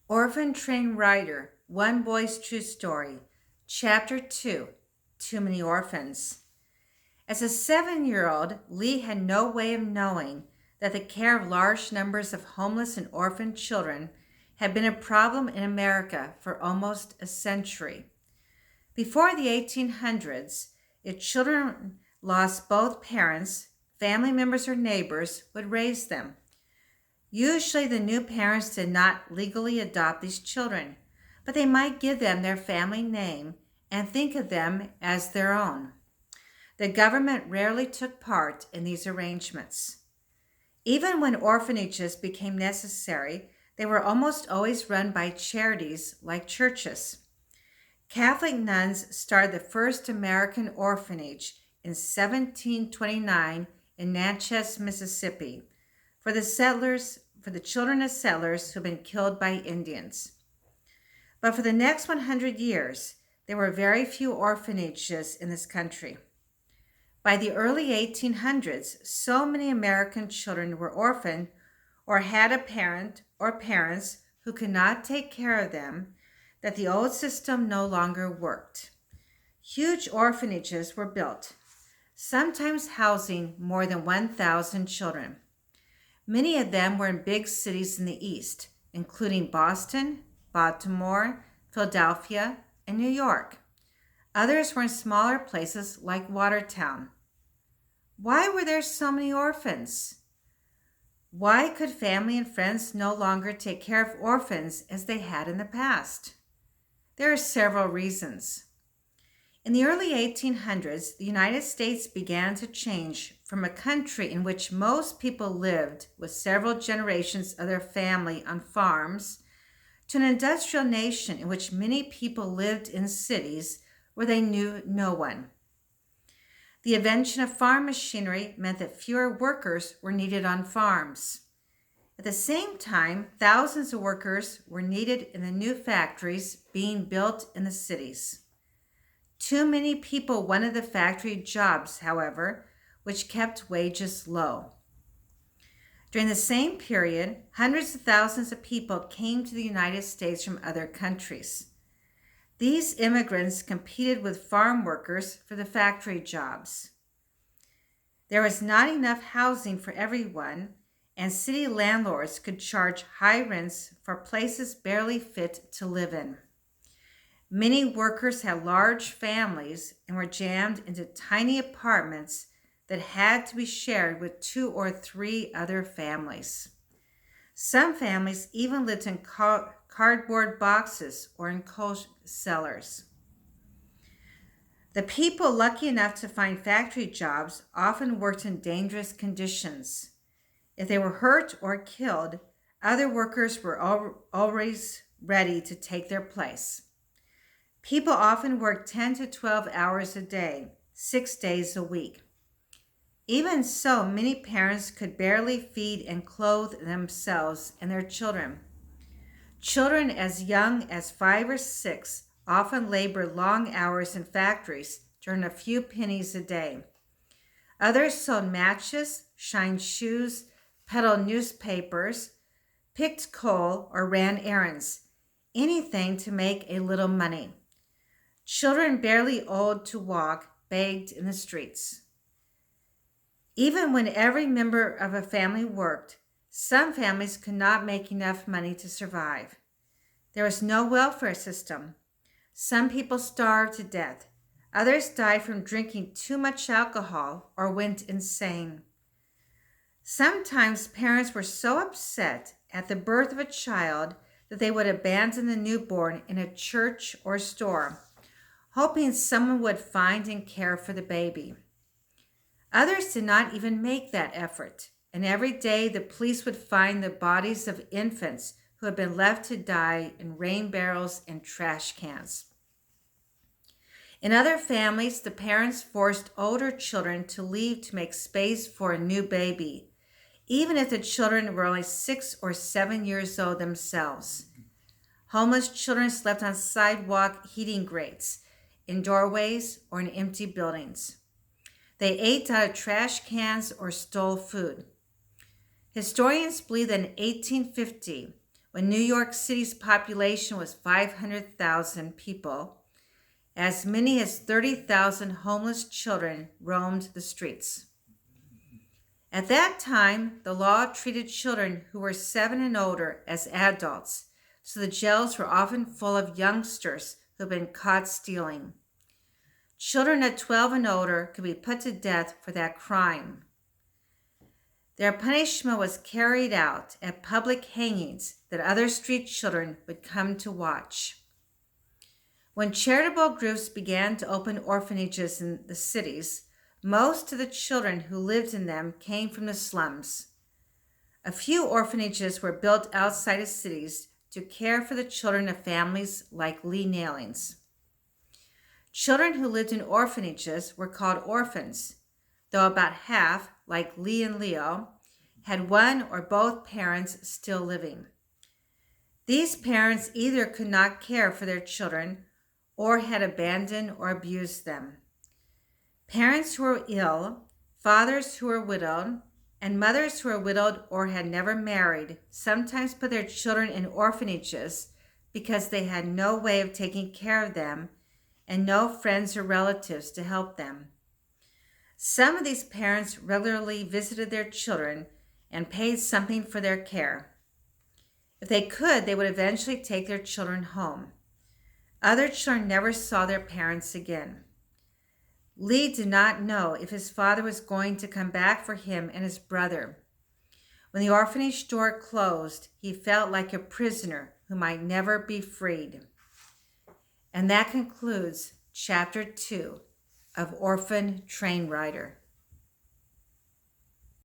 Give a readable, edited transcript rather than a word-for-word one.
Orphan Train Writer, One Boy's True Story, Chapter 2, Too Many Orphans. As a 7-year-old, Lee had no way of knowing that the care of large numbers of homeless and orphaned children had been a problem in America for almost a century. Before the 1800s, if children lost both parents, family members or neighbors would raise them. Usually, the new parents did not legally adopt these children, but they might give them their family name and think of them as their own. The government rarely took part in these arrangements. Even when orphanages became necessary, they were almost always run by charities like churches. Catholic nuns started the first American orphanage in 1729 in Natchez, Mississippi, for the children of settlers who had been killed by Indians. But for the next 100 years, there were very few orphanages in this country. By the early 1800s, so many American children were orphaned or had a parent or parents who could not take care of them that the old system no longer worked. Huge orphanages were built, sometimes housing more than 1,000 children. Many of them were in big cities in the East, including Boston, Baltimore, Philadelphia, and New York. Others were in smaller places like Watertown. Why were there so many orphans? Why could family and friends no longer take care of orphans as they had in the past? There are several reasons. In the early 1800s, the United States began to change from a country in which most people lived with several generations of their family on farms to an industrial nation in which many people lived in cities where they knew no one. The invention of farm machinery meant that fewer workers were needed on farms. At the same time, thousands of workers were needed in the new factories being built in the cities. Too many people wanted the factory jobs, however, which kept wages low. During the same period, hundreds of thousands of people came to the United States from other countries. These immigrants competed with farm workers for the factory jobs. There was not enough housing for everyone, and city landlords could charge high rents for places barely fit to live in. Many workers had large families and were jammed into tiny apartments that had to be shared with 2 or 3 other families. Some families even lived in cardboard boxes or in coal cellars. The people lucky enough to find factory jobs often worked in dangerous conditions. If they were hurt or killed, other workers were always ready to take their place. People often worked 10 to 12 hours a day, 6 days a week. Even so, many parents could barely feed and clothe themselves and their children. Children as young as 5 or 6 often labored long hours in factories to earn a few pennies a day. Others sold matches, shined shoes, peddled newspapers, picked coal, or ran errands, anything to make a little money. Children barely old to walk begged in the streets. Even when every member of a family worked, some families could not make enough money to survive. There was no welfare system. Some people starved to death. Others died from drinking too much alcohol or went insane. Sometimes parents were so upset at the birth of a child that they would abandon the newborn in a church or store, hoping someone would find and care for the baby. Others did not even make that effort, and every day the police would find the bodies of infants who had been left to die in rain barrels and trash cans. In other families, the parents forced older children to leave to make space for a new baby, even if the children were only 6 or 7 years old themselves. Homeless children slept on sidewalk heating grates, in doorways, or in empty buildings. They ate out of trash cans or stole food. Historians believe that in 1850, when New York City's population was 500,000 people, as many as 30,000 homeless children roamed the streets. At that time, the law treated children who were 7 and older as adults, so the jails were often full of youngsters who had been caught stealing. Children at 12 and older could be put to death for that crime. Their punishment was carried out at public hangings that other street children would come to watch. When charitable groups began to open orphanages in the cities, most of the children who lived in them came from the slums. A few orphanages were built outside of cities to care for the children of families like Lee Nailing's. Children who lived in orphanages were called orphans, though about half, like Lee and Leo, had one or both parents still living. These parents either could not care for their children or had abandoned or abused them. Parents who were ill, fathers who were widowed, and mothers who were widowed or had never married sometimes put their children in orphanages because they had no way of taking care of them and no friends or relatives to help them. Some of these parents regularly visited their children and paid something for their care. If they could, they would eventually take their children home. Other children never saw their parents again. Lee did not know if his father was going to come back for him and his brother. When the orphanage door closed, he felt like a prisoner who might never be freed. And that concludes Chapter 2 of Orphan Train Rider.